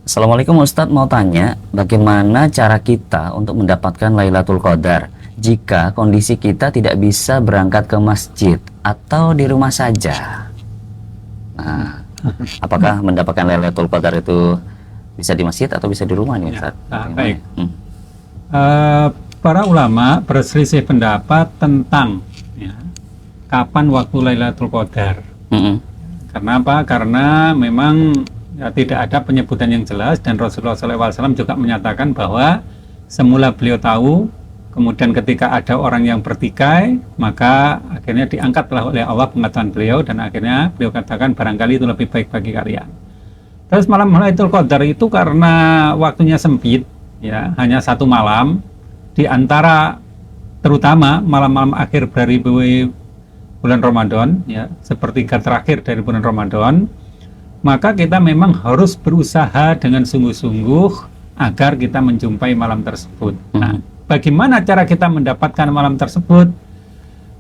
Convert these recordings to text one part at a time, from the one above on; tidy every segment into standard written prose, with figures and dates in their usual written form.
Assalamualaikum Ustadz, mau tanya bagaimana cara kita untuk mendapatkan Lailatul Qadar jika kondisi kita tidak bisa berangkat ke masjid atau di rumah saja. Nah, apakah mendapatkan Lailatul Qadar itu bisa di masjid atau bisa di rumah nih Ustadz? Baik. Para ulama berselisih pendapat tentang kapan waktu Lailatul Qadar. Karena apa? Karena memang tidak ada penyebutan yang jelas, dan Rasulullah SAW juga menyatakan bahwa semula beliau tahu, kemudian ketika ada orang yang bertikai, maka akhirnya diangkatlah oleh Allah pengetahuan beliau, dan akhirnya beliau katakan barangkali itu lebih baik bagi kalian. Terus malam Lailatul Qadar itu karena waktunya sempit, ya, hanya satu malam di antara terutama malam-malam akhir dari bulan Ramadan, ya, sepertiga terakhir dari bulan Ramadan, maka kita memang harus berusaha dengan sungguh-sungguh agar kita menjumpai malam tersebut. Nah, bagaimana cara kita mendapatkan malam tersebut?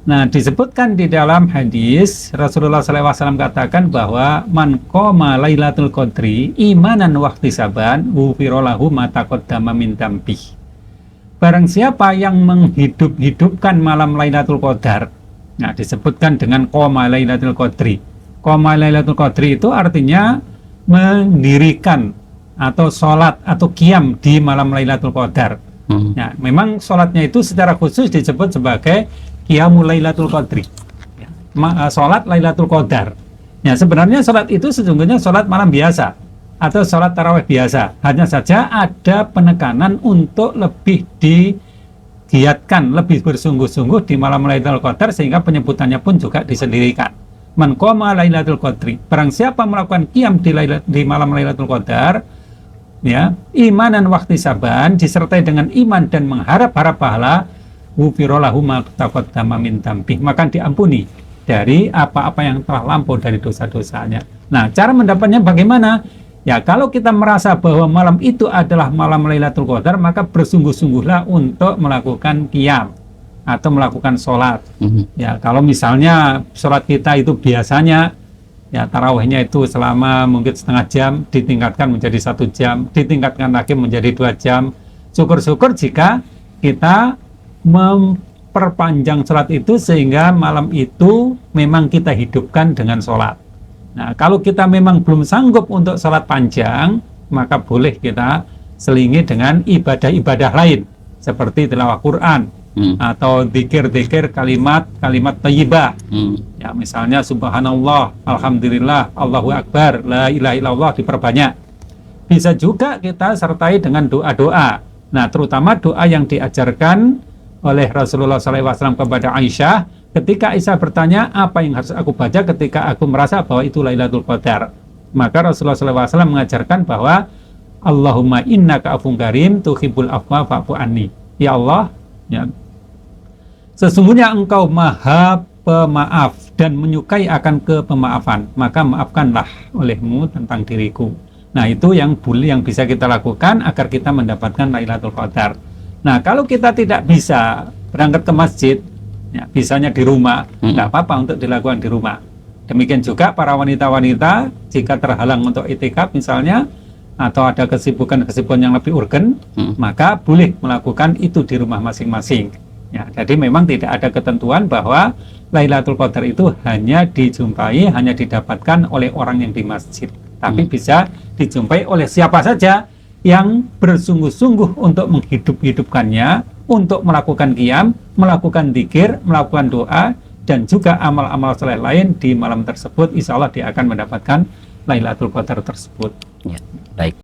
Nah, disebutkan di dalam hadis Rasulullah SAW katakan bahwa man qoma lailatul qadri imanan wahtisaban ghufira lahu ma taqaddama min dzambih. Barang siapa yang menghidup-hidupkan malam Lailatul Qadar, nah disebutkan dengan qoma lailatul qadri. Qoma lailatul qadri itu artinya mendirikan atau sholat atau qiyam di malam Lailatul Qadar. Nah, memang sholatnya itu secara khusus disebut sebagai qiyamul Lailatul Qadri, sholat Lailatul Qadar. Ya, sebenarnya sholat itu sesungguhnya sholat malam biasa atau sholat tarawih biasa, hanya saja ada penekanan untuk lebih digiatkan, lebih bersungguh-sungguh di malam Lailatul Qadar, sehingga penyebutannya pun juga disendirikan. Man qoma Lailatul Qadri, barang siapa melakukan qiyam di malam Lailatul Qadar, ya, imanan wahtisaban, disertai dengan iman dan mengharap-harap pahala, ghufira lahu ma taqaddama min dzambih, maka diampuni dari apa-apa yang telah lampau dari dosa-dosanya. Nah, cara mendapatnya bagaimana? Ya, kalau kita merasa bahwa malam itu adalah malam Lailatul Qadar, maka bersungguh-sungguhlah untuk melakukan qiyam atau melakukan sholat. Ya, kalau misalnya sholat kita itu biasanya ya tarawihnya itu selama mungkin setengah jam, ditingkatkan menjadi 1 jam, ditingkatkan lagi menjadi 2 jam. Syukur-syukur jika kita memperpanjang sholat itu sehingga malam itu memang kita hidupkan dengan sholat. Nah, kalau kita memang belum sanggup untuk sholat panjang, maka boleh kita selingi dengan ibadah-ibadah lain seperti tilawah Quran atau zikir-zikir kalimat-kalimat thayyibah. Ya, misalnya subhanallah, alhamdulillah, Allahu akbar, la ilaha illallah diperbanyak. Bisa juga kita sertai dengan doa-doa. Nah, terutama doa yang diajarkan oleh Rasulullah SAW kepada Aisyah ketika Aisyah bertanya apa yang harus aku baca ketika aku merasa bahwa itu Lailatul Qadar. Maka Rasulullah SAW mengajarkan bahwa Allahumma innaka afun karim tuhibbul afwa fa'fu anni. Ya Allah, ya, sesungguhnya engkau maha pemaaf dan menyukai akan kepemaafan, maka maafkanlah olehmu tentang diriku. Nah, itu yang bisa kita lakukan agar kita mendapatkan Lailatul Qadar. Nah, kalau kita tidak bisa berangkat ke masjid, ya, bisanya di rumah, nggak apa-apa untuk dilakukan di rumah. Demikian juga para wanita-wanita jika terhalang untuk itikaf misalnya, atau ada kesibukan-kesibukan yang lebih urgen, maka boleh melakukan itu di rumah masing-masing. Ya, jadi memang tidak ada ketentuan bahwa Lailatul Qadar itu hanya dijumpai, hanya didapatkan oleh orang yang di masjid, tapi bisa dijumpai oleh siapa saja yang bersungguh-sungguh untuk menghidup-hidupkannya, untuk melakukan qiyam, melakukan dzikir, melakukan doa, dan juga amal-amal saleh lain di malam tersebut. Insya Allah dia akan mendapatkan Lailatul Qadar tersebut. Ya, baik.